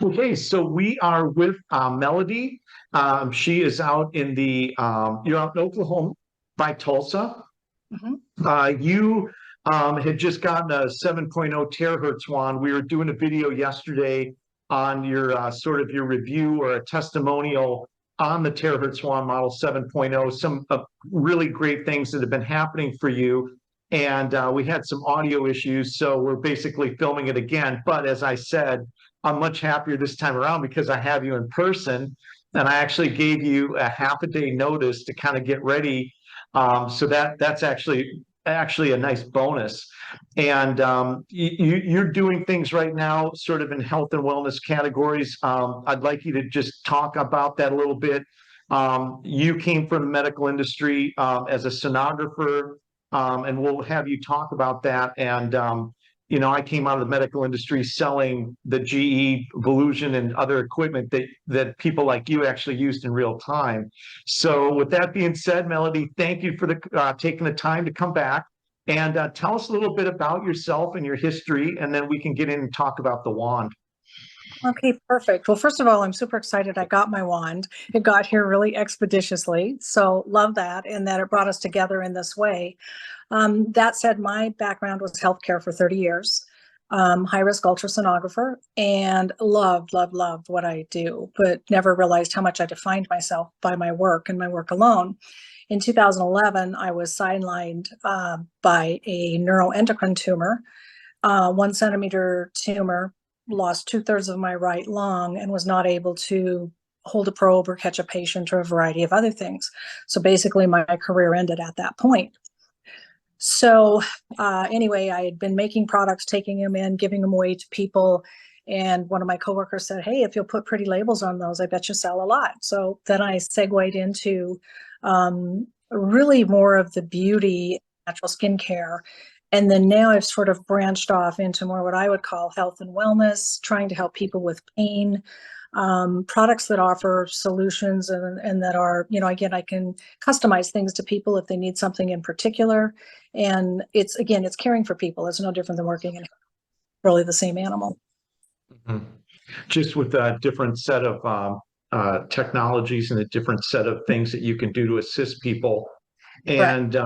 Okay, so we are with Melody. She is out in you're out in Oklahoma by Tulsa. Mhm. You had just gotten a 7.0 terahertz wand. We were doing a video yesterday on your sort of your review or a testimonial on the Terahertz Wand model 7.0, some really great things that have been happening for you. And we had some audio issues, so we're basically filming it again. But as I said, I'm much happier this time around because I have you in person, and I actually gave you a half a day notice to kind of get ready. So that's actually a nice bonus. And you're doing things right now sort of in health and wellness categories. I'd like you to just talk about that a little bit. You came from the medical industry as a sonographer, and we'll have you talk about that. And I came out of the medical industry selling the GE Volusion and other equipment that people like you actually used in real time. So with that being said, Melody, thank you for taking the time to come back and tell us a little bit about yourself and your history, and then we can get in and talk about the wand. Okay, perfect. Well, first of all, I'm super excited I got my wand. It got here really expeditiously. So love that, and that it brought us together in this way. That said, my background was healthcare for 30 years, high-risk ultrasonographer, and loved what I do, but never realized how much I defined myself by my work and my work alone. In 2011, I was sidelined by a neuroendocrine tumor, 1 centimeter tumor, lost 2/3 of my right lung, and was not able to hold a probe or catch a patient or a variety of other things. So basically, my career ended at that point. So anyway, I had been making products, taking them in, giving them away to people. And one of my coworkers said, "Hey, if you'll put pretty labels on those, I bet you sell a lot." So then I segued into really more of the beauty, natural skincare. And then now I've sort of branched off into more what I would call health and wellness, trying to help people with pain, products that offer solutions and that are, again, I can customize things to people if they need something in particular. And it's caring for people. It's no different than working in really the same animal. Mhm. Just with a different set of technologies and a different set of things that you can do to assist people. Correct.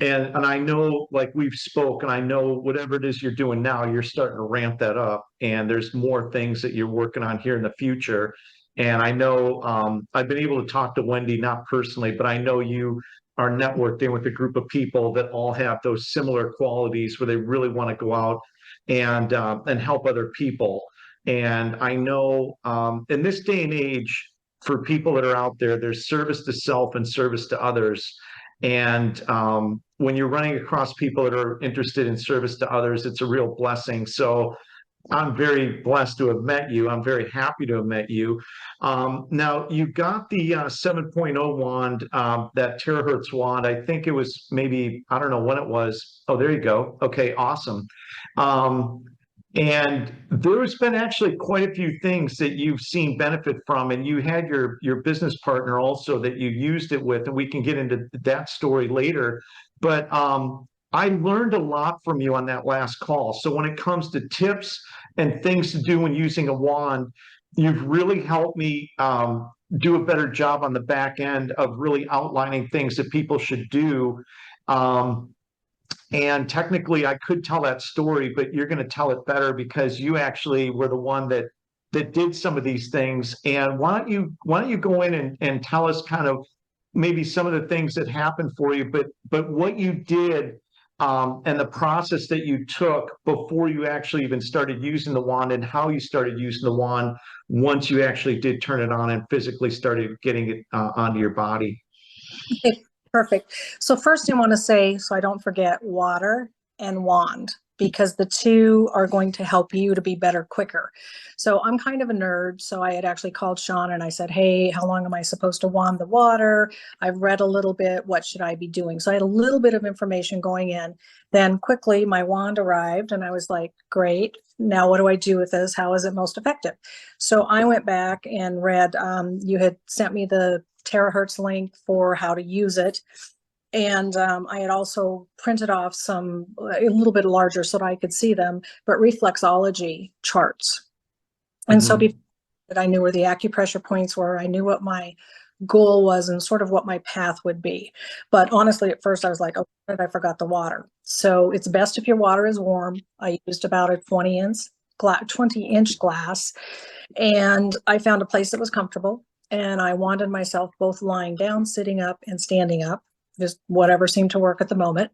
And I know, like we've spoken, I know whatever it is you're doing now, you're starting to ramp that up, and there's more things that you're working on here in the future. And I know I've been able to talk to Wendy, not personally, but I know you are networked in with a group of people that all have those similar qualities where they really want to go out and help other people. And I know in this day and age, for people that are out there, there's service to self and service to others. And when you're running across people that are interested in service to others, it's a real blessing. So I'm very blessed to have met you. I'm very happy to have met you. Now, you got the 7.0 wand, that terahertz wand. I think it was maybe, I don't know when it was. Oh, there you go. Okay, awesome. Um, and there's been actually quite a few things that you've seen benefit from, and you had your business partner also that you used it with, and we can get into that story later. But I learned a lot from you on that last call. So when it comes to tips and things to do when using a wand, you've really helped me do a better job on the back end of really outlining things that people should do. And technically, I could tell that story, but you're going to tell it better because you actually were the one that did some of these things. And why don't you go in and tell us kind of maybe some of the things that happened for you, but what you did and the process that you took before you actually even started using the wand, and how you started using the wand once you actually did turn it on and physically started getting it onto your body. Okay, perfect. So first I want to say, so I don't forget, water and wand, because the two are going to help you to be better quicker. So I'm kind of a nerd. So I had actually called Sean and I said, "Hey, how long am I supposed to wand the water? I've read a little bit. What should I be doing?" So I had a little bit of information going in. Then quickly my wand arrived and I was like, "Great. Now what do I do with this? How is it most effective?" So I went back and read, you had sent me the terahertz link for how to use it. And I had also printed off some a little bit larger so that I could see them, but reflexology charts. And so Mhm. before that, I knew where the acupressure points were. I knew what my goal was and sort of what my path would be. But honestly, at first I was like, oh, I forgot the water. So it's best if your water is warm. I used about a 20-inch glass, and I found a place that was comfortable. And I wanted myself both lying down, sitting up, and standing up, just whatever seemed to work at the moment.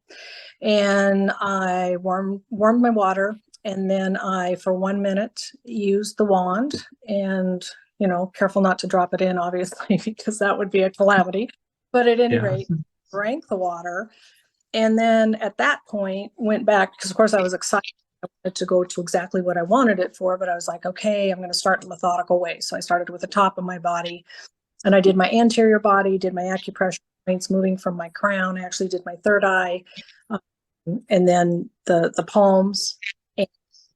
And I warmed my water, and then I, for 1 minute, used the wand, and careful not to drop it in, obviously, because that would be a calamity. But at any Yeah. rate, drank the water, and then at that point went back, because of course I was excited. I wanted to go to exactly what I wanted it for, but I was like, okay, I'm going to start in a methodical way. So I started with the top of my body, and I did my anterior body, did my acupressure points moving from my crown. I actually did my third eye, and then the palms, and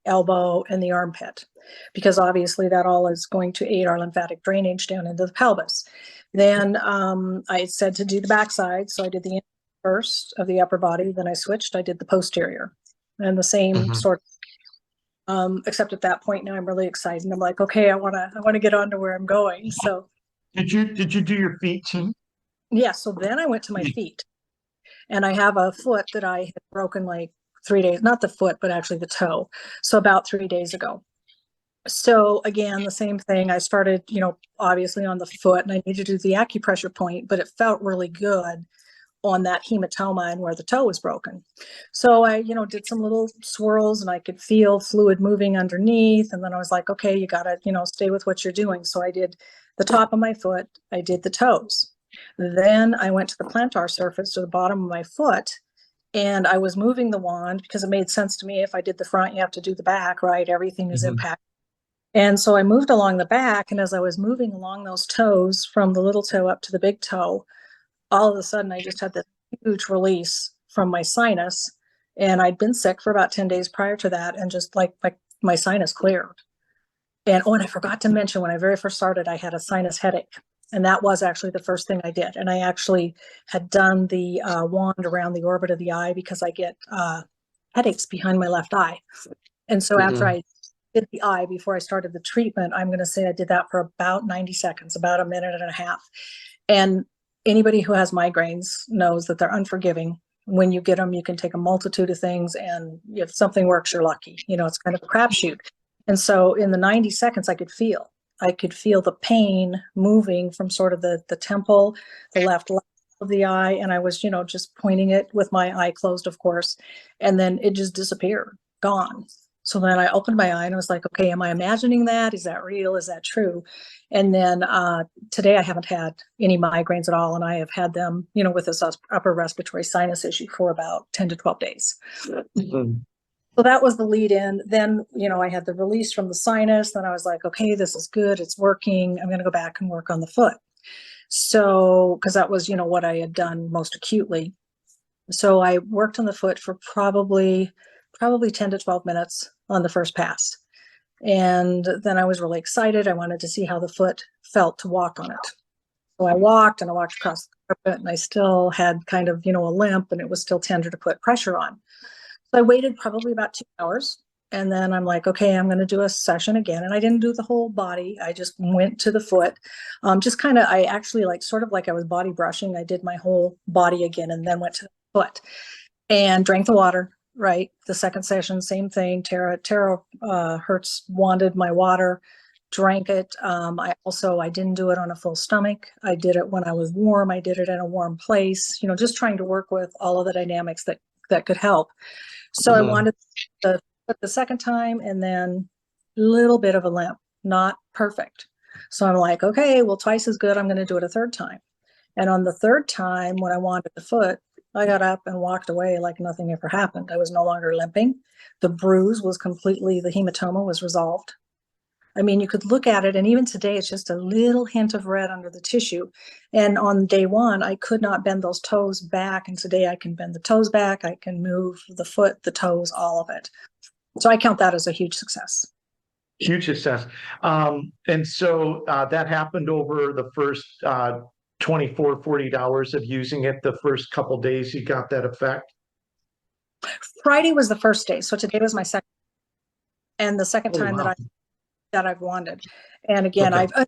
elbow, and the armpit, because obviously that all is going to aid our lymphatic drainage down into the pelvis. Then I said to do the backside, so I did the first of the upper body, then I switched, I did the posterior, and the same Mhm. sort except at that point now I'm really excited, and I'm like, okay, I want to get on to where I'm going. So Did you do your feet too? yeah, so then I went to my feet, and I have a foot that I had broken like 3 days, not the foot, but actually the toe. So about 3 days ago. So again, the same thing. I started, obviously on the foot, and I needed to do the acupressure point, but it felt really good on that hematoma and where the toe was broken. So I, did some little swirls, and I could feel fluid moving underneath. And then I was like, okay, you got to, stay with what you're doing. So I did the top of my foot, I did the toes. Then I went to the plantar surface, to the bottom of my foot, and I was moving the wand because it made sense to me. If I did the front, you have to do the back, right? Everything is Mhm. impacted. And so I moved along the back, and as I was moving along those toes from the little toe up to the big toe, all of a sudden I just had this huge release from my sinus. And I'd been sick for about 10 days prior to that, and just like my sinus cleared. And I forgot to mention, when I very first started, I had a sinus headache. And that was actually the first thing I did. And I actually had done the wand around the orbit of the eye, because I get headaches behind my left eye. And so after Mhm. I did the eye, before I started the treatment, I'm going to say I did that for about 90 seconds, about a minute and a half. And anybody who has migraines knows that they're unforgiving. When you get them, you can take a multitude of things, and if something works, you're lucky. It's kind of a crapshoot. And so in the 90 seconds, I could feel the pain moving from sort of the temple, the left of the eye. And I was, just pointing it with my eye closed, of course. And then it just disappeared, gone. So then I opened my eye, and I was like, okay, am I imagining that? Is that real? Is that true? And then today I haven't had any migraines at all. And I have had them, with this upper respiratory sinus issue for about 10 to 12 days. Mhm. So that was the lead in. Then, I had the release from the sinus. Then I was like, okay, this is good. It's working. I'm going to go back and work on the foot. So, because that was, what I had done most acutely. So I worked on the foot for probably 10 to 12 minutes on the first pass. And then I was really excited. I wanted to see how the foot felt to walk on it. So I walked, and I walked across the carpet, and I still had kind of, a limp, and it was still tender to put pressure on. So I waited probably about 2 hours. And then I'm like, okay, I'm going to do a session again. And I didn't do the whole body. I just went to the foot. Just kind of, I actually sort of like I was body brushing. I did my whole body again, and then went to the foot and drank the water, right? The second session, same thing. Terahertz wanded my water, drank it. I didn't do it on a full stomach. I did it when I was warm. I did it in a warm place, just trying to work with all of the dynamics that could help. So I Mhm. wanted the second time, and then a little bit of a limp, not perfect. So I'm like, okay, well, twice as good. I'm going to do it a third time. And on the third time, when I wanted the foot, I got up and walked away like nothing ever happened. I was no longer limping. The bruise was the hematoma was resolved. I mean, you could look at it, and even today, it's just a little hint of red under the tissue. And on day one, I could not bend those toes back. And today I can bend the toes back. I can move the foot, the toes, all of it. So I count that as a huge success. Huge success. And so that happened over the first 24, 48 hours of using it. The first couple days you got that effect. Friday was the first day. So today was my second. And the second Oh, time that wow. that I've wanted. And again, Okay.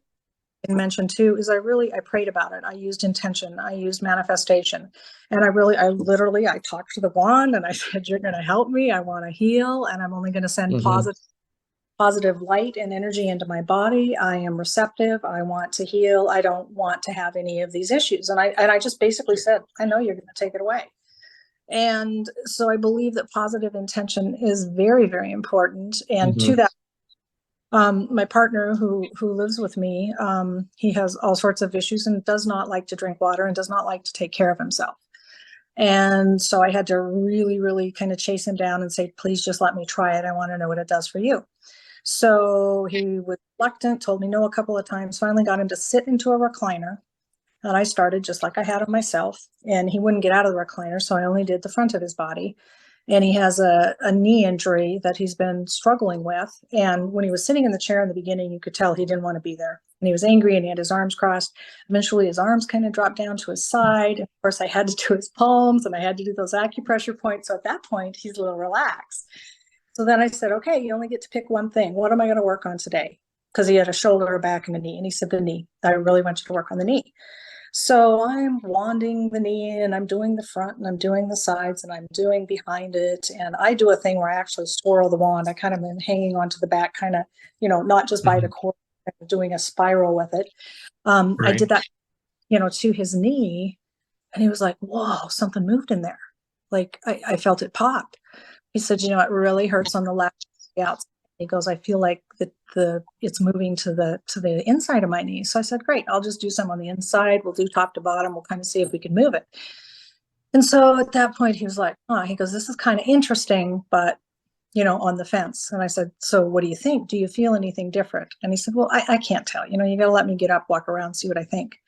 I've mentioned too, is I prayed about it. I used intention, I used manifestation. And I talked to the wand and I said, you're going to help me. I want to heal, and I'm only going to send positive light and energy into my body. I am receptive. I want to heal. I don't want to have any of these issues. And I just basically said, I know you're going to take it away. And so I believe that positive intention is very, very important. And to that, my partner who lives with me, he has all sorts of issues and does not like to drink water and does not like to take care of himself. And so I had to really, really kind of chase him down and say, please just let me try it. I want to know what it does for you. So he was reluctant, told me no a couple of times, finally got him to sit into a recliner. And I started just like I had on myself, and he wouldn't get out of the recliner. So I only did the front of his body. And he has a knee injury that he's been struggling with. And when he was sitting in the chair in the beginning, you could tell he didn't want to be there. And he was angry and he had his arms crossed. Eventually his arms kind of dropped down to his side. And of course I had to do his palms and I had to do those acupressure points. So at that point, he's a little relaxed. So then I said, okay, you only get to pick one thing. What am I going to work on today? Because he had a shoulder, a back, and a knee. And he said, the knee. I really want you to work on the knee. So I'm wanding the knee and I'm doing the front and I'm doing the sides and I'm doing behind it. And I do a thing where I actually swirl the wand. I kind of am hanging onto the back, kind of, not just by the cord, doing a spiral with it. I did that, to his knee, and he was like, whoa, something moved in there. Like I felt it pop. He said, it really hurts on the left outside. He goes, I feel like it's moving to the inside of my knee. So I said, great, I'll just do some on the inside. We'll do top to bottom. We'll kind of see if we can move it. And so at that point, he was like, he goes, this is kind of interesting, but, on the fence. And I said, so what do you think? Do you feel anything different? And he said, well, I can't tell. You got to let me get up, walk around, see what I think.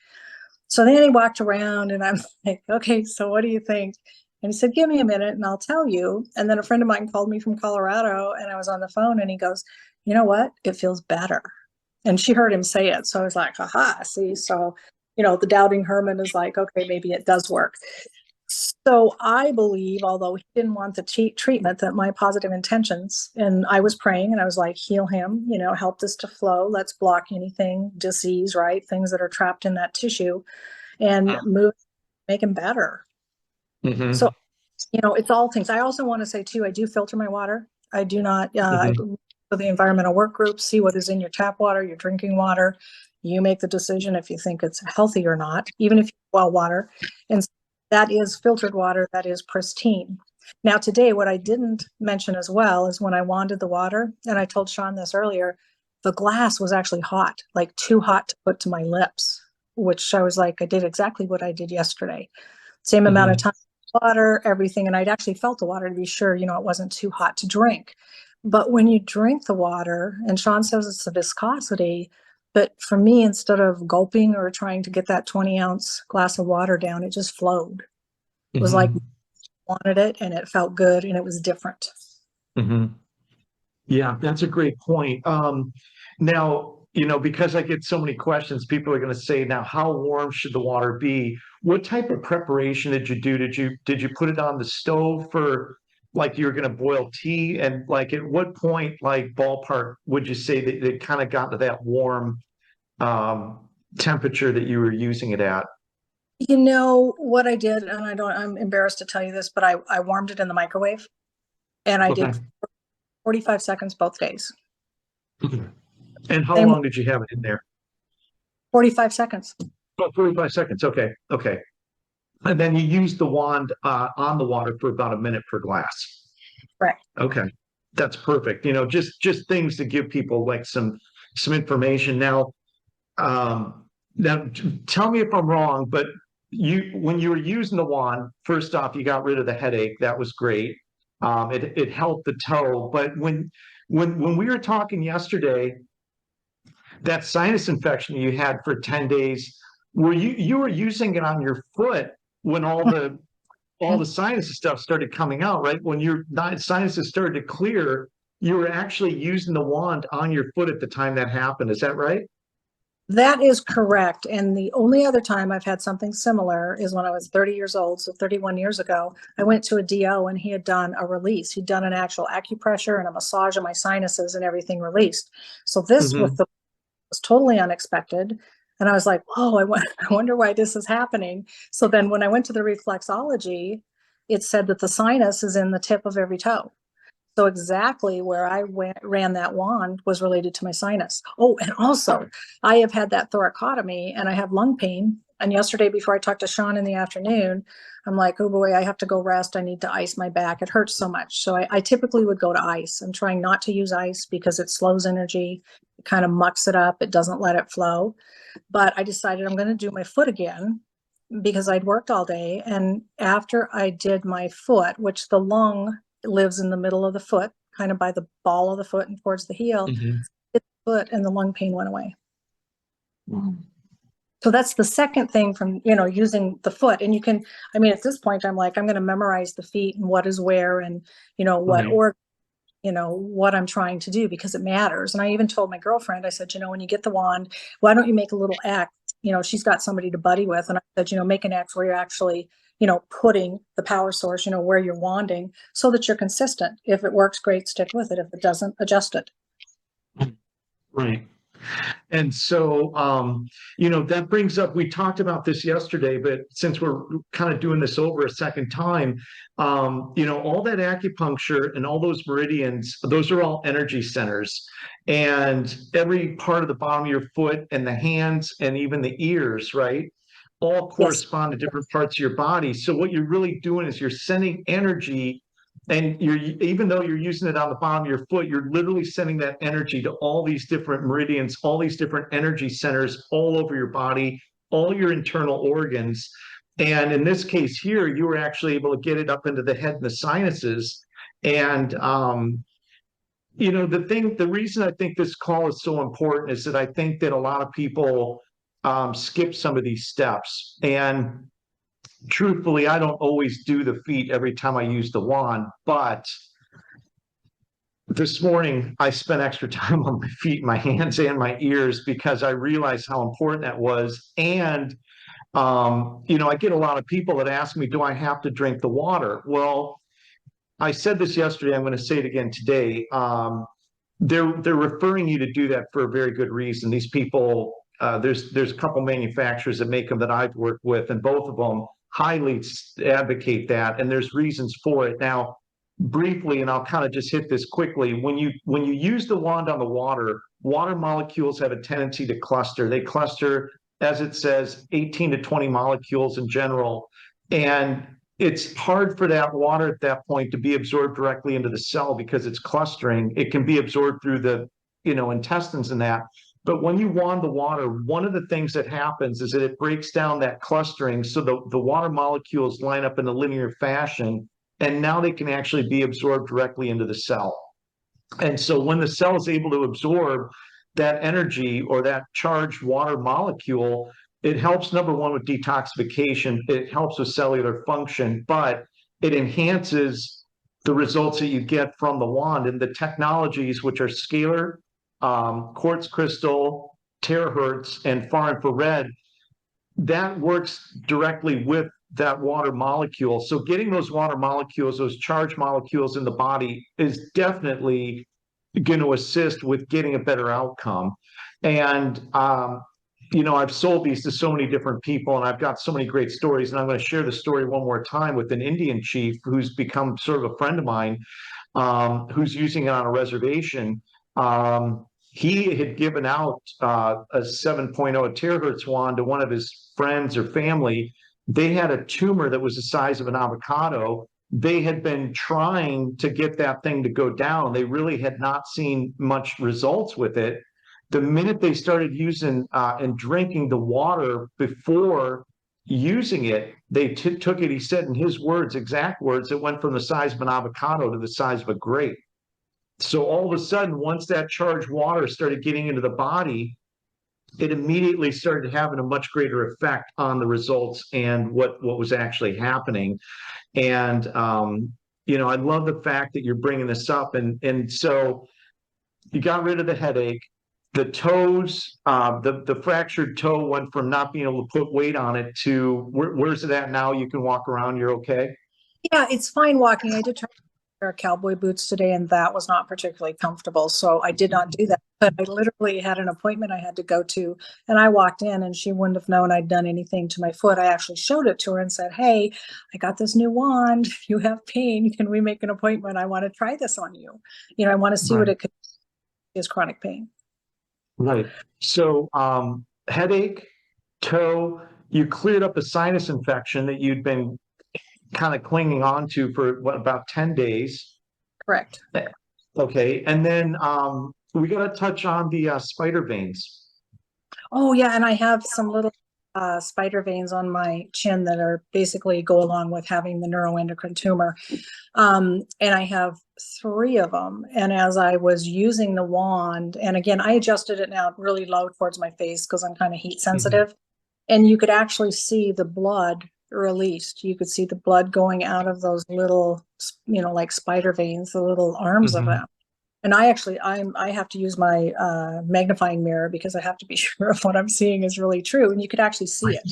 So then he walked around and I'm like, okay, so what do you think? And he said, give me a minute and I'll tell you. And then a friend of mine called me from Colorado and I was on the phone and he goes, you know what? It feels better. And she heard him say it. So I was like, aha, see? So, the doubting Herman is like, okay, maybe it does work. So I believe, although he didn't want the treatment, that my positive intentions, and I was praying and I was like, heal him, help this to flow. Let's block anything, disease, right? Things that are trapped in that tissue and make him better. So, it's all things. I also want to say too, I do filter my water. I do not, for the environmental work group, see what is in your tap water, your drinking water. You make the decision if you think it's healthy or not, even if you well water. And that is filtered water, that is pristine. Now today, what I didn't mention as well is when I wanded the water, and I told Sean this earlier, the glass was actually hot, like too hot to put to my lips, which I was like, I did exactly what I did yesterday. Same amount of time, water, everything. And I'd actually felt the water to be sure, it wasn't too hot to drink. But when you drink the water, and Sean says it's a viscosity, but for me, instead of gulping or trying to get that 20-ounce glass of water down, it just flowed. It was like I wanted it and it felt good and it was different. Yeah, that's a great point. Now, because I get so many questions, people are going to say, now, how warm should the water be? What type of preparation did you do? Did you put it on the stove for like you were going to boil tea? And like at what point, like ballpark, would you say that it kind of got to that warm temperature that you were using it at? What I did, and I'm embarrassed to tell you this, but I warmed it in the microwave and I did 45 seconds both days. And how long did you have it in there? 45 seconds. Oh, 45 seconds. Okay. And then you used the wand on the water for about a minute per glass. Right. Okay. That's perfect. Just things to give people like some information. Now tell me if I'm wrong, but when you were using the wand, first off, you got rid of the headache. That was great. It helped the toe. But when we were talking yesterday, that sinus infection you had for 10 days, you were using it on your foot when all the sinus stuff started coming out, right? When your sinuses started to clear, you were actually using the wand on your foot at the time that happened. Is that right? That is correct. And the only other time I've had something similar is when I was 30 years old. So 31 years ago, I went to a DO and he had done a release. He'd done an actual acupressure and a massage of my sinuses and everything released. So this Hmm. with the was totally unexpected. And I was like, whoa, I wonder why this is happening. So then when I went to the reflexology, it said that the sinus is in the tip of every toe. So exactly where ran that wand was related to my sinus. Oh, and also I have had that thoracotomy and I have lung pain. And yesterday, before I talked to Sean in the afternoon, I'm like, oh boy, I have to go rest. I need to ice my back. It hurts so much. So I typically would go to ice. I'm trying not to use ice because it slows energy. It kind of mucks it up. It doesn't let it flow. But I decided I'm going to do my foot again because I'd worked all day. And after I did my foot, which the lung lives in the middle of the foot, kind of by the ball of the foot and towards the heel, Hmm. hit the foot and the lung pain went away. Wow. So that's the second thing from, using the foot. And you can, I mean, at this point, I'm like, I'm going to memorize the feet and what is where and, what Right. organ, what I'm trying to do because it matters. And I even told my girlfriend, I said, when you get the wand, why don't you make a little X? She's got somebody to buddy with. And I said, make an X where you're actually, putting the power source, where you're wanding so that you're consistent. If it works, great, stick with it. If it doesn't, adjust it. Right. And so, that brings up, we talked about this yesterday, but since we're kind of doing this over a second time, all that acupuncture and all those meridians, those are all energy centers. And every part of the bottom of your foot and the hands and even the ears, right, all Yes. correspond to different parts of your body. So what you're really doing is you're sending energy, and even though you're using it on the bottom of your foot, you're literally sending that energy to all these different meridians, all these different energy centers all over your body, all your internal organs. And in this case here, you were actually able to get it up into the head and the sinuses. And the reason I think this call is so important is that I think that a lot of people skip some of these steps. And truthfully, I don't always do the feet every time I use the wand, but this morning I spent extra time on my feet, my hands, and my ears because I realized how important that was. And I get a lot of people that ask me, do I have to drink the water? Well, I said this yesterday, I'm going to say it again today. They're referring you to do that for a very good reason. These people, there's a couple manufacturers that make them that I've worked with, and both of them highly advocate that, and there's reasons for it. Now, briefly, and I'll kind of just hit this quickly. When you use the wand on the water molecules have a tendency to cluster. They cluster, as it says, 18 to 20 molecules in general, and it's hard for that water at that point to be absorbed directly into the cell because it's clustering. It can be absorbed through the intestines and that. But when you wand the water, one of the things that happens is that it breaks down that clustering so the water molecules line up in a linear fashion, and now they can actually be absorbed directly into the cell. And so when the cell is able to absorb that energy or that charged water molecule, it helps, number one, with detoxification. It helps with cellular function, but it enhances the results that you get from the wand. And the technologies, which are scalar, quartz crystal, terahertz, and far infrared, that works directly with that water molecule. So getting those water molecules, those charged molecules in the body is definitely going to assist with getting a better outcome. And, I've sold these to so many different people and I've got so many great stories. And I'm going to share the story one more time with an Indian chief who's become sort of a friend of mine, who's using it on a reservation. He had given out a 7.0 terahertz wand to one of his friends or family. They had a tumor that was the size of an avocado. They had been trying to get that thing to go down. They really had not seen much results with it. The minute they started using and drinking the water before using it, they took it, he said in his words, exact words, it went from the size of an avocado to the size of a grape. So all of a sudden, once that charged water started getting into the body, it immediately started having a much greater effect on the results and what was actually happening. And I love the fact that you're bringing this up. And so you got rid of the headache. the toes, the fractured toe went from not being able to put weight on it to where's it at now? You can walk around, you're okay? Yeah, it's fine walking. I did try to wear cowboy boots today, and that was not particularly comfortable. So I did not do that. But I literally had an appointment I had to go to, and I walked in, and she wouldn't have known I'd done anything to my foot. I actually showed it to her and said, "Hey, I got this new wand. You have pain. Can we make an appointment? I want to try this on you. I want to see what Right. it could do as chronic pain." Right. So, headache, toe, you cleared up a sinus infection that you'd been kind of clinging on to for what, about 10 days. Correct. Okay. And then we got to touch on the spider veins. Oh, yeah, and I have some little spider veins on my chin that are basically go along with having the neuroendocrine tumor. And I have 3 of them. And as I was using the wand, and again, I adjusted it now really low towards my face because I'm kind of heat sensitive. And you could actually see the blood released. You could see the blood going out of those little, like spider veins, the little arms of Mhm. them. And I have to use my magnifying mirror because I have to be sure if what I'm seeing is really true. And you could actually see it.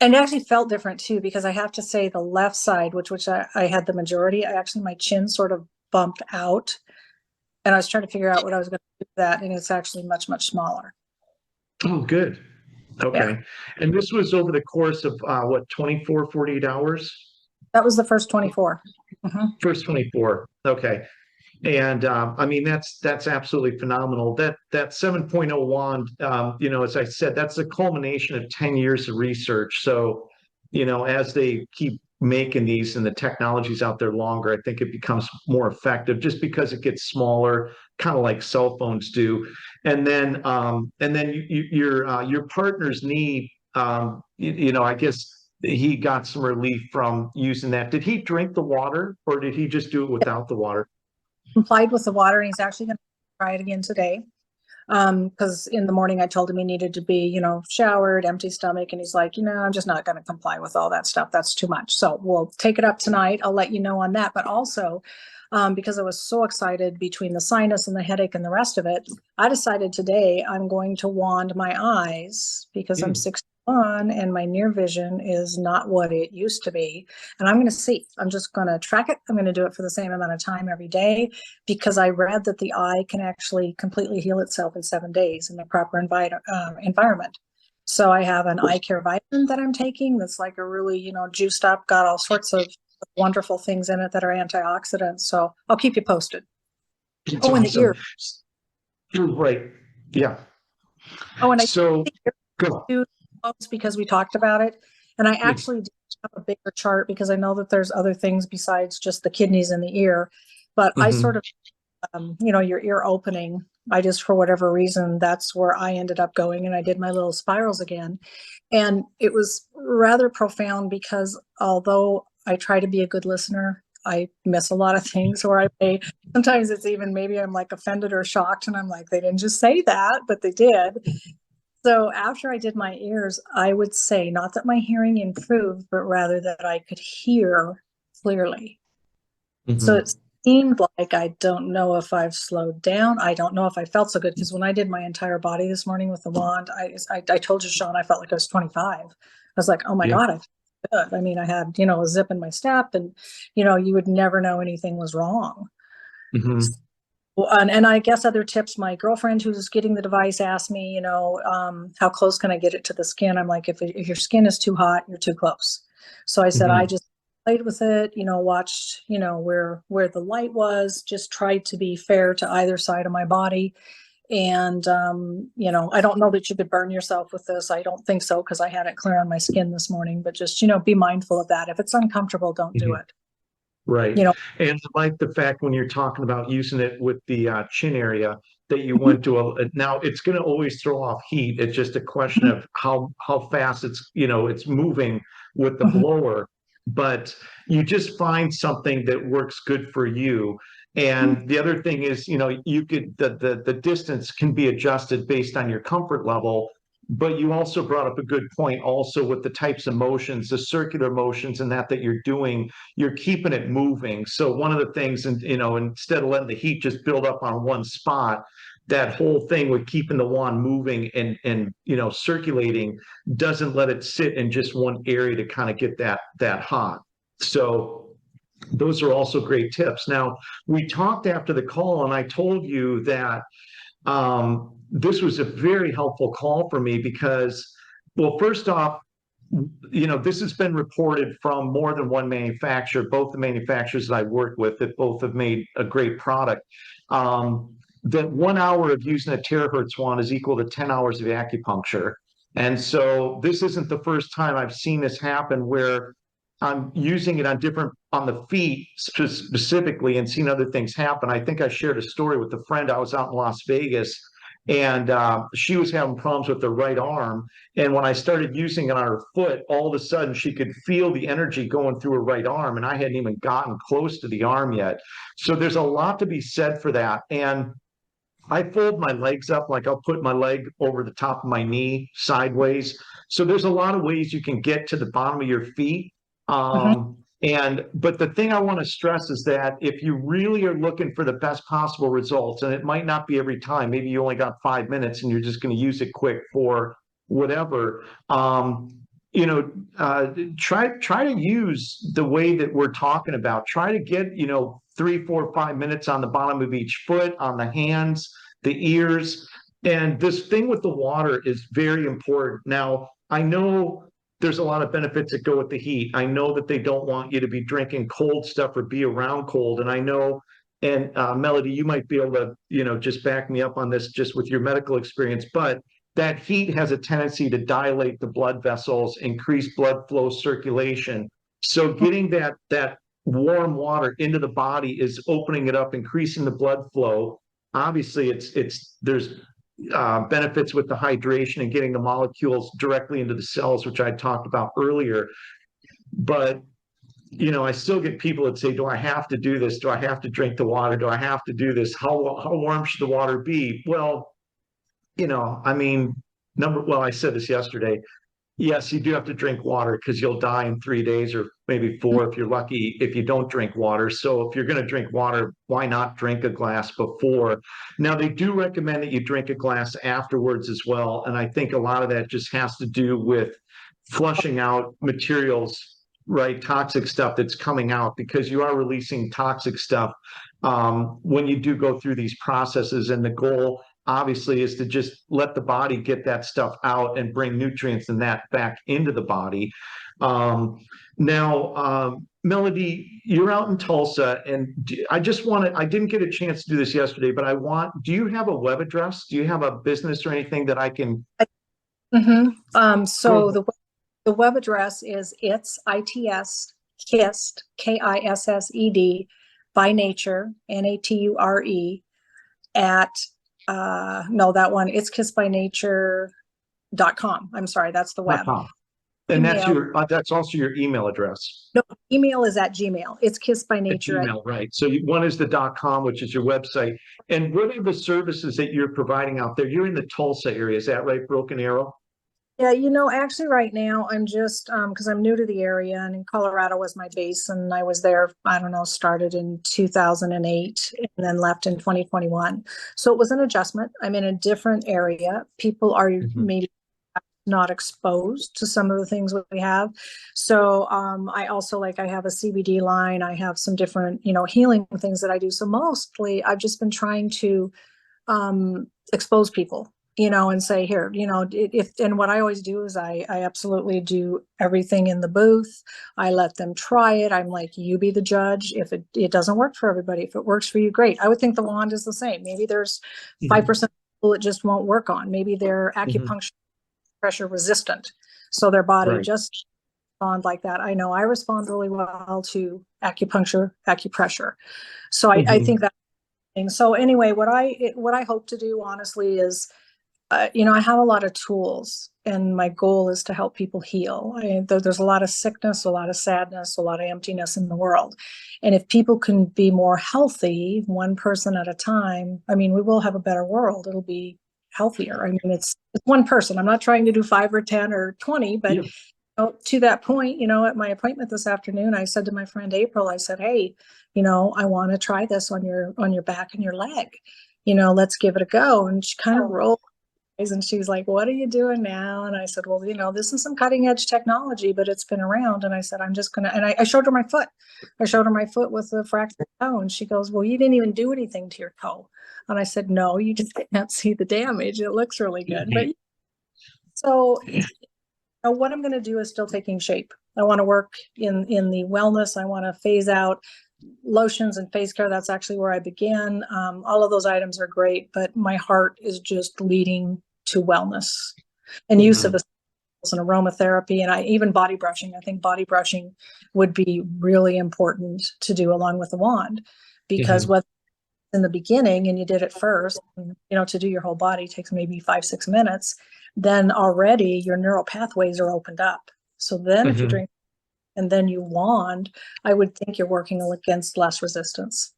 And it actually felt different too, because I have to say the left side, which I had the majority, my chin sort of bumped out. And I was trying to figure out what I was going to do with that. And it's actually much, much smaller. Oh, good. Yeah. Okay. And this was over the course of what, 24, 48 hours? That was the first 24. Mhm. First 24. Okay. And I mean, that's absolutely phenomenal. That 7.0 wand, as I said, that's a culmination of 10 years of research. So, as they keep making these and the technology's out there longer, I think it becomes more effective just because it gets smaller, kind of like cell phones do. And then your partner's knee, I guess he got some relief from using that. Did he drink the water or did he just do it without the water? Complied with the water, and he's actually going to try it again today. Because in the morning I told him he needed to be, showered, empty stomach, and he's like, I'm just not going to comply with all that stuff. That's too much. So we'll take it up tonight. I'll let you know on that. But also, because I was so excited between the sinus and the headache and the rest of it, I decided today I'm going to wand my eyes because I'm 61 and my near vision is not what it used to be. And I'm going to see. I'm just going to track it. I'm going to do it for the same amount of time every day because I read that the eye can actually completely heal itself in 7 days in the proper environment. So I have an eye care vitamin that I'm taking that's like a really, juiced up, got all sorts of wonderful things in it that are antioxidants. So I'll keep you posted. It's Oh, and the awesome. ear. Right. Yeah. Oh, and I So think go. too, because we talked about it. And I Yeah. actually do have a bigger chart because I know that there's other things besides just the kidneys and the ear. But I sort of, your ear opening, I just, for whatever reason, that's where I ended up going. And I did my little spirals again. And it was rather profound because although I try to be a good listener, I miss a lot of things where sometimes it's even maybe I'm like offended or shocked and I'm like, they didn't just say that, but they did. So after I did my ears, I would say not that my hearing improved, but rather that I could hear clearly. So it seemed like, I don't know if I've slowed down. I don't know if I felt so good because when I did my entire body this morning with the wand, I told you, Sean, I felt like I was 25. I was like, oh my God, I feel good. I mean, I had, a zip in my step and, you would never know anything was wrong. Well, and I guess other tips, my girlfriend who's getting the device asked me, how close can I get it to the skin? I'm like, if your skin is too hot, you're too close. So I said, I just played with it, watched, where the light was, just tried to be fair to either side of my body. And, I don't know that you could burn yourself with this. I don't think so because I had it clear on my skin this morning, but just, be mindful of that. If it's uncomfortable, don't do it. Right. And I like the fact when you're talking about using it with the chin area that you went to now it's going to always throw off heat. It's just a question of how fast it's moving with the blower, but you just find something that works good for you. And the other thing is, you could the distance can be adjusted based on your comfort level. but you also brought up a good point also with the types of motions, the circular motions and that you're doing, you're keeping it moving. So one of the things, and instead of letting the heat just build up on one spot, that whole thing with keeping the wand moving and circulating doesn't let it sit in just one area to kind of get that hot. So those are also great tips. Now, we talked after the call and I told you that this was a very helpful call for me because, well, first off, this has been reported from more than one manufacturer, both the manufacturers that I work with, that both have made a great product. That 1 hour of using a terahertz wand is equal to 10 hours of acupuncture. And so this isn't the first time I've seen this happen where I'm using it on the feet specifically and seen other things happen. I think I shared a story with a friend. I was out in Las Vegas and she was having problems with her right arm. And when I started using it on her foot, all of a sudden she could feel the energy going through her right arm. And I hadn't even gotten close to the arm yet. So there's a lot to be said for that. And I fold my legs up, like I'll put my leg over the top of my knee sideways. So there's a lot of ways you can get to the bottom of your feet. But the thing I want to stress is that if you really are looking for the best possible results, and it might not be every time, maybe you only got 5 minutes and you're just going to use it quick for whatever, try to use the way that we're talking about. Try to get, 3, 4, 5 minutes on the bottom of each foot, on the hands, the ears. And this thing with the water is very important. Now, I know there's a lot of benefits that go with the heat. I know that they don't want you to be drinking cold stuff or be around cold. And I know, and Melody, you might be able to, just back me up on this just with your medical experience, but that heat has a tendency to dilate the blood vessels, increase blood flow circulation. So getting that warm water into the body is opening it up, increasing the blood flow. Obviously, there's benefits with the hydration and getting the molecules directly into the cells, which I talked about earlier. But I still get people that say, do I have to do this? Do I have to drink the water? Do I have to do this? How warm should the water be? Well, I said this yesterday. Yes, you do have to drink water because you'll die in 3 days or maybe 4 if you're lucky if you don't drink water. So if you're going to drink water, why not drink a glass before? Now, they do recommend that you drink a glass afterwards as well. And I think a lot of that just has to do with flushing out materials, right? Toxic stuff that's coming out because you are releasing toxic stuff when you do go through these processes. And the goal obviously is to just let the body get that stuff out and bring nutrients and that back into the body. Melody, you're out in Tulsa, and I didn't get a chance to do this yesterday, but do you have a web address? Do you have a business or anything that I can? So the web address is KISSED, KISSED, by nature, NATURE, at it's kissbynature.com. I'm sorry, that's the web. And that's also your email address. No, email is at Gmail. It's kissbynature. Gmail, right. So one is the .com, which is your website. And what are the services that you're providing out there? You're in the Tulsa area, is that right? Broken Arrow? Yeah, actually right now I'm just, because I'm new to the area, and in Colorado was my base, and I was there, started in 2008 and then left in 2021. So it was an adjustment. I'm in a different area. People are maybe not exposed to some of the things that we have. So I also I have a CBD line. I have some different, healing things that I do. So mostly I've just been trying to expose people, and say, here, and what I always do is I absolutely do everything in the booth. I let them try it. I'm like, you be the judge. If it doesn't work for everybody, if it works for you, great. I would think the wand is the same. Maybe there's 5% of people it just won't work on. Maybe they're acupuncture pressure resistant. So their body just respond like that. I know I respond really well to acupuncture, acupressure. So I think that. So anyway, what I hope to do honestly is, I have a lot of tools, and my goal is to help people heal. There's a lot of sickness, a lot of sadness, a lot of emptiness in the world. And if people can be more healthy, one person at a time, we will have a better world. It'll be healthier. I mean, it's one person. I'm not trying to do 5 or 10 or 20, but to that point, at my appointment this afternoon, I said to my friend April, I said, hey, I want to try this on your back and your leg. Let's give it a go. And she kind of rolled her eyes and she's like, what are you doing now? And I said, well, this is some cutting edge technology, but it's been around. And I said, I'm just gonna, and I showed her my foot. I showed her my foot with a fractured toe, and she goes, well, you didn't even do anything to your toe. And I said, no, you just can't see the damage. It looks really good. But so what I'm going to do is still taking shape. I want to work in the wellness. I want to phase out lotions and face care. That's actually where I began. All of those items are great, but my heart is just leading to wellness and use of and aromatherapy, and even body brushing. I think body brushing would be really important to do along with the wand, because whether in the beginning and you did it first, to do your whole body takes maybe 5-6 minutes, then already your neural pathways are opened up. So then if you drink and then you wand, I would think you're working against less resistance.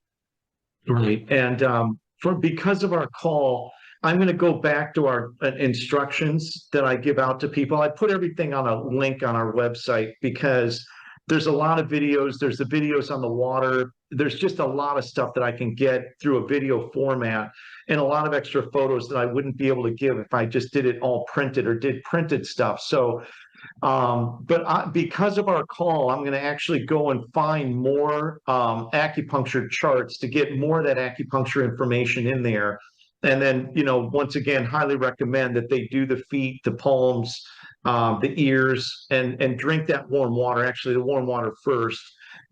Right. And because of our call, I'm going to go back to our instructions that I give out to people. I put everything on a link on our website because there's a lot of videos. There's the videos on the water. There's just a lot of stuff that I can get through a video format, and a lot of extra photos that I wouldn't be able to give if I just did it all printed or did printed stuff. So, because of our call, I'm going to actually go and find more acupuncture charts to get more of that acupuncture information in there. And then, once again, highly recommend that they do the feet, the palms, the ears, and drink that warm water, actually the warm water first,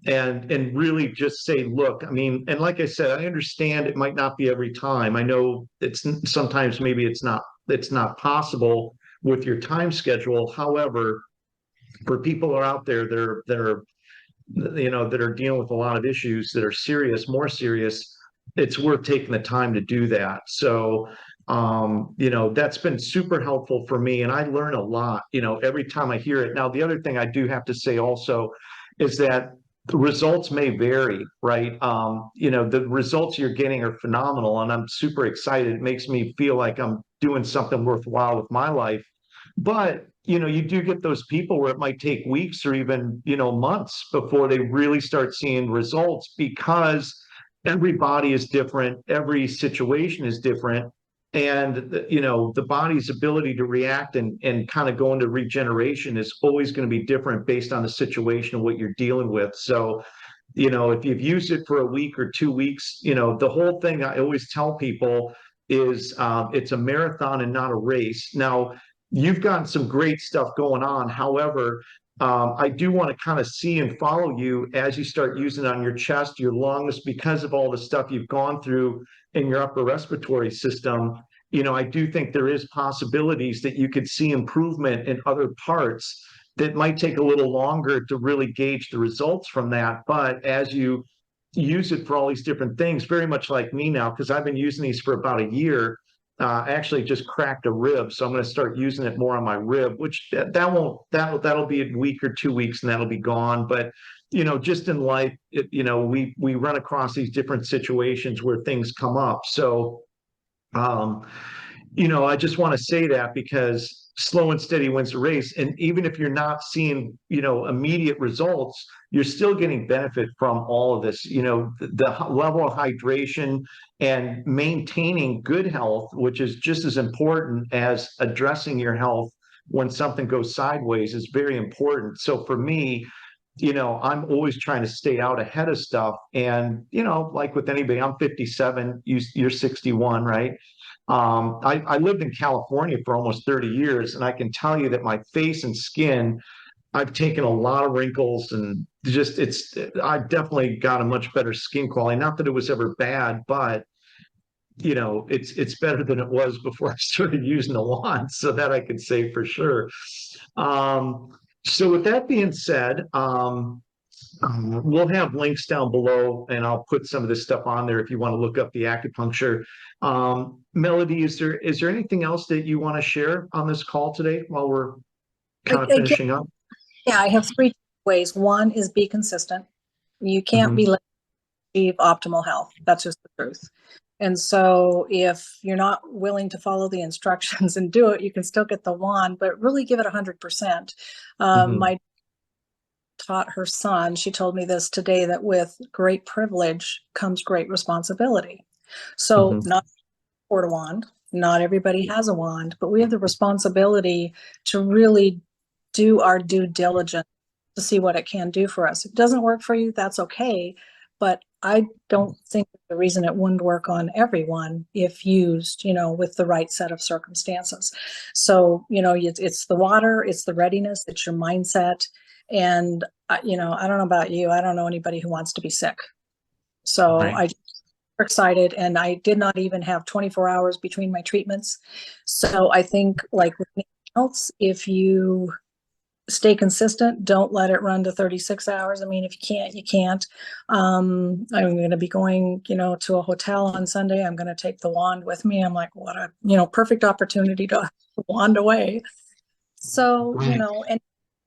and really just say, look, I mean, and like I said, I understand it might not be every time. I know it's sometimes maybe it's not possible with your time schedule. However, for people who are out there that are dealing with a lot of issues that are serious, more serious, it's worth taking the time to do that. So, that's been super helpful for me, and I learn a lot, every time I hear it. Now, the other thing I do have to say also is that the results may vary, right? The results you're getting are phenomenal, and I'm super excited. It makes me feel like I'm doing something worthwhile with my life. But, you do get those people where it might take weeks or even, months before they really start seeing results, because everybody is different. Every situation is different. And, the body's ability to react and kind of go into regeneration is always going to be different based on the situation and what you're dealing with. So, if you've used it for a week or 2 weeks, the whole thing I always tell people is it's a marathon and not a race. Now, you've got some great stuff going on. However, I do want to kind of see and follow you as you start using it on your chest, your lungs, because of all the stuff you've gone through in your upper respiratory system. I do think there is possibilities that you could see improvement in other parts that might take a little longer to really gauge the results from that. But as you use it for all these different things, very much like me now, because I've been using these for about a year. I actually just cracked a rib, so I'm going to start using it more on my rib, which that'll be a week or 2 weeks and that'll be gone. But just in life, we run across these different situations where things come up. So, I just want to say that because slow and steady wins the race. And even if you're not seeing, immediate results, you're still getting benefit from all of this, the level of hydration and maintaining good health, which is just as important as addressing your health when something goes sideways, is very important. So for me, I'm always trying to stay out ahead of stuff. And, like with anybody, I'm 57, you're 61, right? I lived in California for almost 30 years, and I can tell you that my face and skin, I've taken a lot of wrinkles, and I've definitely got a much better skin quality. Not that it was ever bad, but it's better than it was before I started using the wand, so that I can say for sure. So with that being said, we'll have links down below, and I'll put some of this stuff on there if you want to look up the acupuncture. Melody, is there anything else that you want to share on this call today while we're kind of finishing up? Yeah, I have 3 ways. One is be consistent. You can't be late to achieve optimal health. That's just the truth. And so if you're not willing to follow the instructions and do it, you can still get the wand, but really give it 100%. Mhm. My taught her son, she told me this today, that with great privilege comes great responsibility. So Mhm. not afford a wand, not everybody has a wand, but we have the responsibility to really do our due diligence to see what it can do for us. If it doesn't work for you, that's okay. But I don't think the reason it wouldn't work on everyone if used, with the right set of circumstances. So, it's the water, it's the readiness, it's your mindset. And, I don't know about you. I don't know anybody who wants to be sick. So Right. I excited, and I did not even have 24 hours between my treatments. So I think, like with anything else, if you stay consistent, don't let it run to 36 hours. I mean, if you can't, you can't. I'm going to be going, to a hotel on Sunday. I'm going to take the wand with me. I'm like, what a, perfect opportunity to wand away. So, Right.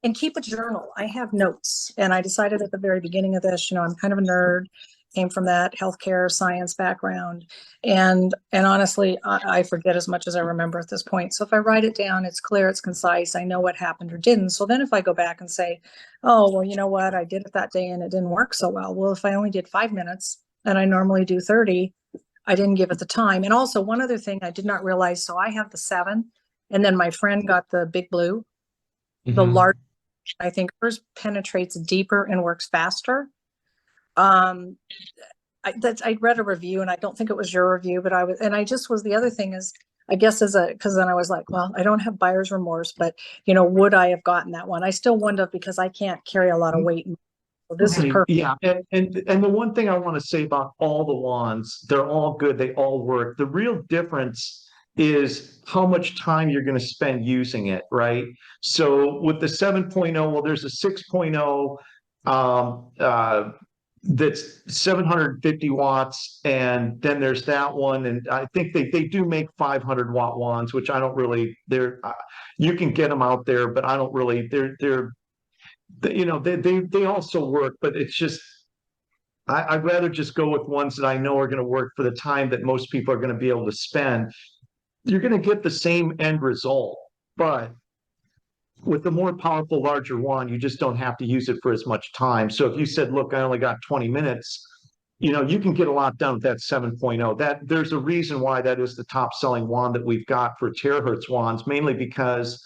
and keep a journal. I have notes, and I decided at the very beginning of this, I'm kind of a nerd, came from that healthcare science background. And honestly, I forget as much as I remember at this point. So if I write it down, it's clear, it's concise. I know what happened or didn't. So then if I go back and say, oh, well, you know what? I did it that day and it didn't work so well. Well, if I only did 5 minutes and I normally do 30, I didn't give it the time. And also one other thing I did not realize. So I have the 7, and then my friend got the big blue, the large. Mhm. I think hers penetrates deeper and works faster. Um, I read a review, and I don't think it was your review, but I just was, the other thing is, I guess because then I was like, well, I don't have buyer's remorse, but would I have gotten that one? I still wonder, because I can't carry a lot of weight. So this is Right. perfect. Yeah. And the one thing I want to say about all the wands, they're all good. They all work. The real difference is how much time you're going to spend using it, right? So with the 7.0, well, there's a 6.0 that's 750 watts, and then there's that one, and I think they do make 500-watt wands, which I don't really, you can get them out there, but I don't really, they also work, but it's just, I'd rather just go with ones that I know are going to work for the time that most people are going to be able to spend. You're going to get the same end result, but with the more powerful, larger one, you just don't have to use it for as much time. So if you said, look, I only got 20 minutes, you can get a lot done with that 7.0. That there's a reason why that is the top selling wand that we've got for Terahertz wands, mainly because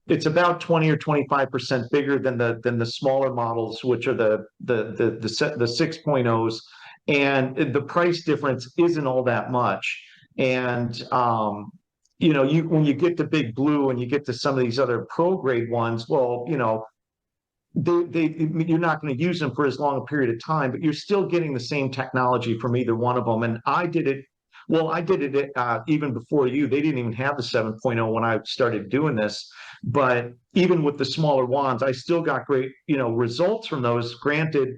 it's about 20 or 25% bigger than the smaller models, which are the 6.0s, and the price difference isn't all that much. And you when you get to Big Blue and you get to some of these other pro grade ones, well, you're not going to use them for as long a period of time, but you're still getting the same technology from either one of them. And I did it even before you. They didn't even have the 7.0 when I started doing this. But even with the smaller wands, I still got great, results from those. Granted,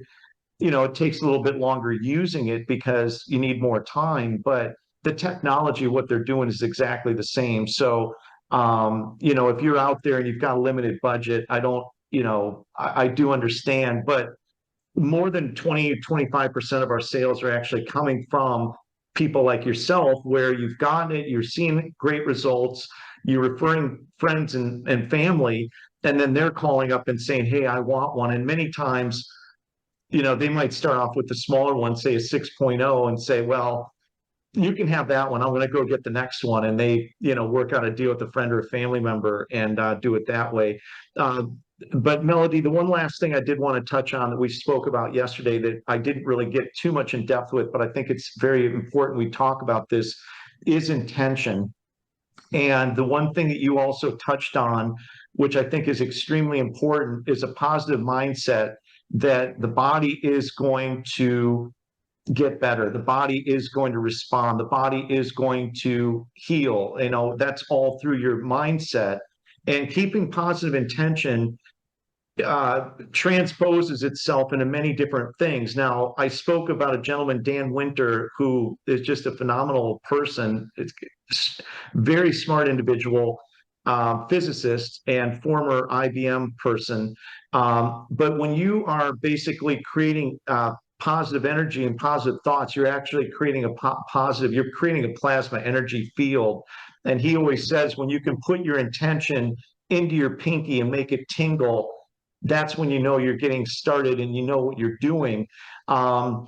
it takes a little bit longer using it because you need more time, but the technology, what they're doing is exactly the same. So, if you're out there and you've got a limited budget, I don't, I do understand, but more than 20-25% of our sales are actually coming from people like yourself, where you've gotten it, you're seeing great results, you're referring friends and family, and then they're calling up and saying, hey, I want one. And many times, they might start off with the smaller one, say a 6.0, and say, well, you can have that one. I'm going to go get the next one. And they, work out a deal with a friend or a family member and do it that way. Uh, but Melody, the one last thing I did want to touch on that we spoke about yesterday that I didn't really get too much in depth with, but I think it's very important we talk about this, is intention. And the one thing that you also touched on, which I think is extremely important, is a positive mindset that the body is going to get better. The body is going to respond. The body is going to heal. That's all through your mindset. And keeping positive intention transposes itself into many different things. Now, I spoke about a gentleman, Dan Winter, who is just a phenomenal person. It's very smart individual, physicist and former IBM person. But when you are basically creating positive energy and positive thoughts, you're actually creating a positive, you're creating a plasma energy field. And he always says, when you can put your intention into your pinky and make it tingle, that's when you know you're getting started and you know what you're doing. And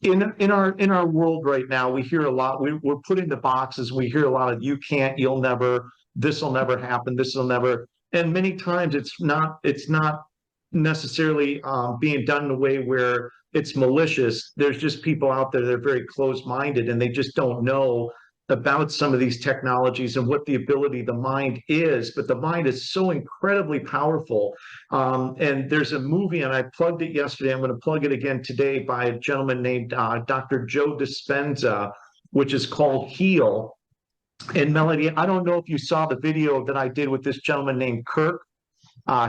in our world right now, we hear a lot, we're put into boxes. We hear a lot of, you can't, you'll never, this will never happen, this will never. And many times it's not necessarily being done in a way where it's malicious. There's just people out there that are very closed-minded, and they just don't know about some of these technologies and what the ability of the mind is. But the mind is so incredibly powerful. And there's a movie, and I plugged it yesterday, I'm going to plug it again today, by a gentleman named Dr. Joe Dispenza, which is called Heal. And Melody, I don't know if you saw the video that I did with this gentleman named Kirk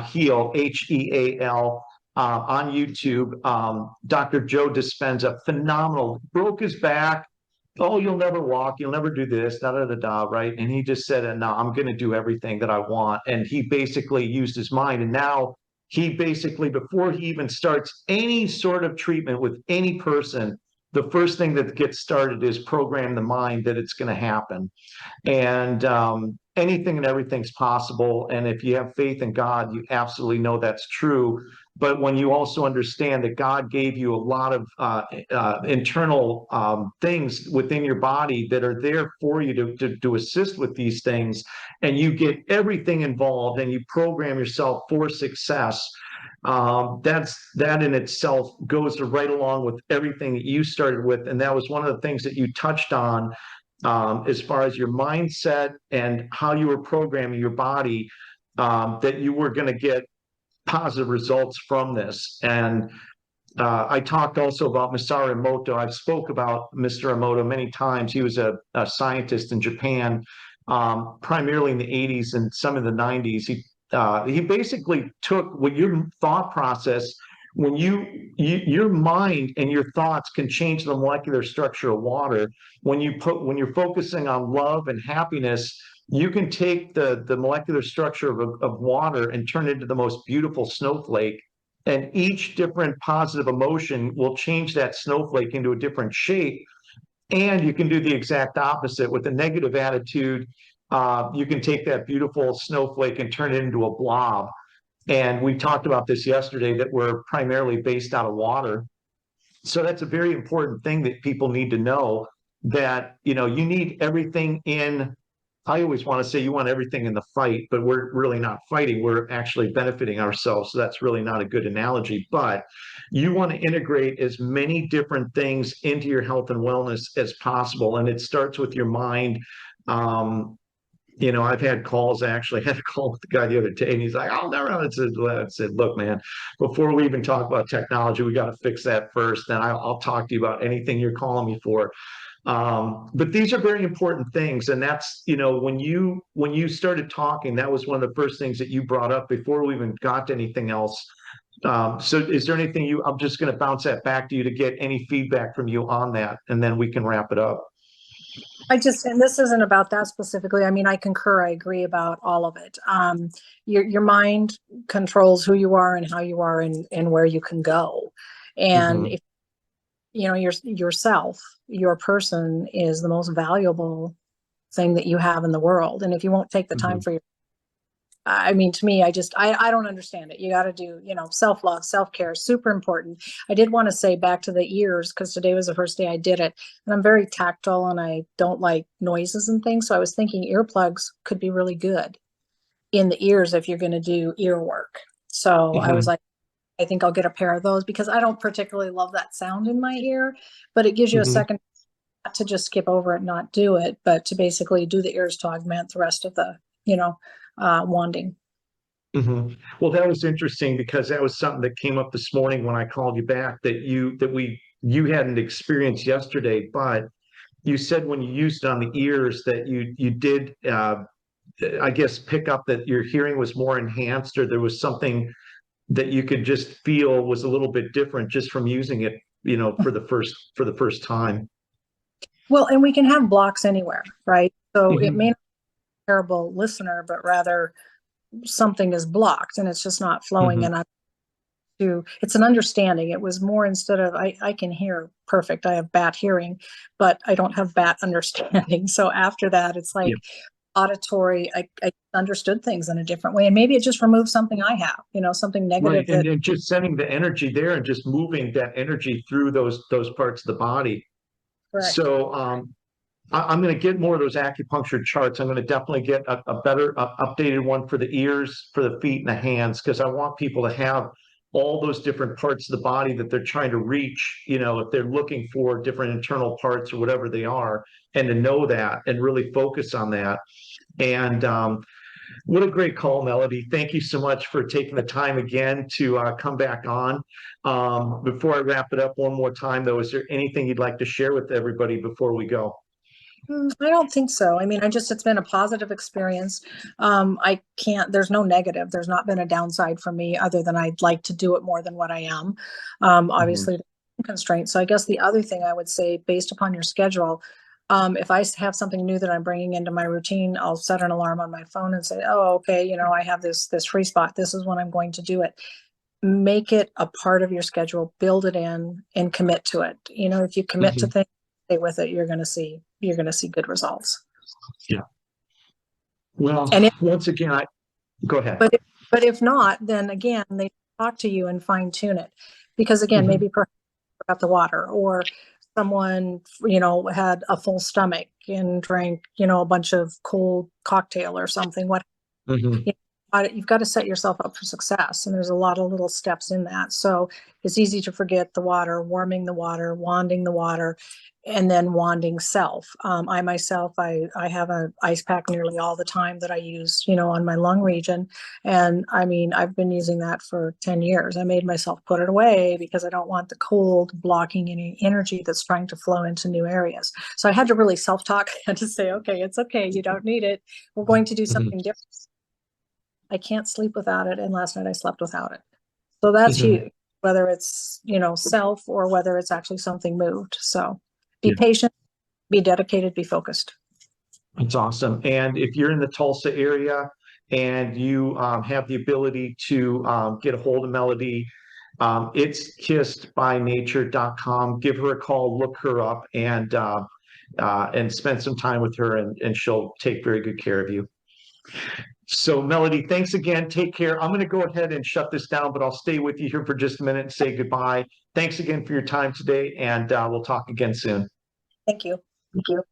Heal, Heal, on YouTube. Dr. Joe Dispenza, phenomenal, broke his back. Oh, you'll never walk, you'll never do this, da da da da, right? And he just said, no, I'm going to do everything that I want. And he basically used his mind. And now he basically, before he even starts any sort of treatment with any person, the first thing that gets started is program the mind that it's going to happen. And anything and everything's possible. And if you have faith in God, you absolutely know that's true. But when you also understand that God gave you a lot of internal things within your body that are there for you to assist with these things, and you get everything involved and you program yourself for success, that in itself goes right along with everything that you started with. And that was one of the things that you touched on, as far as your mindset and how you were programming your body, that you were going to get positive results from this. And I talked also about Masaru Emoto. I've spoke about Mr. Emoto many times. He was a scientist in Japan, primarily in the 80s and some in the 90s. He basically took what your thought process, when your mind and your thoughts can change the molecular structure of water. When you're focusing on love and happiness, you can take the molecular structure of water and turn it into the most beautiful snowflake. And each different positive emotion will change that snowflake into a different shape. And you can do the exact opposite with a negative attitude. You can take that beautiful snowflake and turn it into a blob. And we talked about this yesterday, that we're primarily based out of water. So that's a very important thing that people need to know, that, you need everything in. I always want to say you want everything in the fight, but we're really not fighting. We're actually benefiting ourselves. So that's really not a good analogy, but you want to integrate as many different things into your health and wellness as possible. And it starts with your mind. I've had calls. I actually had a call with the guy the other day, and he's like, I'll never. I said, look, man, before we even talk about technology, we got to fix that first. Then I'll talk to you about anything you're calling me for. But these are very important things. And that's, when you started talking, that was one of the first things that you brought up before we even got to anything else. So is there anything I'm just going to bounce that back to you to get any feedback from you on that, and then we can wrap it up. And this isn't about that specifically. I mean, I concur. I agree about all of it. Your mind controls who you are and how you are and where you can go. And if yourself, your person is the most valuable thing that you have in the world. And if you won't take the time for I mean, to me, I don't understand it. You got to do, self-love, self-care, super important. I did want to say back to the ears, because today was the first day I did it, and I'm very tactile and I don't like noises and things. So I was thinking earplugs could be really good in the ears if you're going to do ear work. So I was like, I think I'll get a pair of those, because I don't particularly love that sound in my ear, but it gives you a second not to just skip over it, not do it, but to basically do the ears to augment the rest of the, wanding. Well, that was interesting, because that was something that came up this morning when I called you back, that you hadn't experienced yesterday, but you said when you used it on the ears that you did, I guess, pick up that your hearing was more enhanced, or there was something that you could just feel was a little bit different just from using it, for the first time. Well, and we can have blocks anywhere, right? So it may not be a terrible listener, but rather something is blocked and it's just not flowing. And it's an understanding. It was more instead of, I can hear perfect. I have bat hearing, but I don't have bat understanding. So after that, it's like auditory. I understood things in a different way. And maybe it just removed something I have, something negative. Right. And just sending the energy there and just moving that energy through those parts of the body. Correct. So I'm going to get more of those acupuncture charts. I'm going to definitely get a better updated one for the ears, for the feet and the hands, because I want people to have all those different parts of the body that they're trying to reach, if they're looking for different internal parts or whatever they are, and to know that and really focus on that. And what a great call, Melody. Thank you so much for taking the time again to come back on. Before I wrap it up one more time, though, is there anything you'd like to share with everybody before we go? I don't think so. I mean, it's been a positive experience. There's no negative. There's not been a downside for me other than I'd like to do it more than what I am. Obviously, constraints. So I guess the other thing I would say, based upon your schedule, if I have something new that I'm bringing into my routine, I'll set an alarm on my phone and say, oh, okay, I have this free spot. This is when I'm going to do it. Make it a part of your schedule, build it in and commit to it. If you commit to things, stay with it, you're going to see good results. Yeah. Well, and once again, go ahead. But if not, then again, they talk to you and fine tune it, because again, maybe perhaps forgot the water, or someone, had a full stomach and drank, a bunch of cold cocktail or something. You've got to set yourself up for success. And there's a lot of little steps in that. So it's easy to forget the water, warming the water, wanding the water, and then wanding self. I myself, I have an ice pack nearly all the time that I use, on my lung region. And I mean, I've been using that for 10 years. I made myself put it away because I don't want the cold blocking any energy that's trying to flow into new areas. So I had to really self-talk and to say, okay, it's okay. You don't need it. We're going to do something different. I can't sleep without it. And last night I slept without it. So that's huge, whether it's, self or whether it's actually something moved. So be patient, be dedicated, be focused. That's awesome. And if you're in the Tulsa area and you have the ability to get a hold of Melody, it's kissedbynature.com. Give her a call, look her up, and spend some time with her, and she'll take very good care of you. So Melody, thanks again. Take care. I'm going to go ahead and shut this down, but I'll stay with you here for just a minute and say goodbye. Thanks again for your time today, and we'll talk again soon. Thank you. Thank you.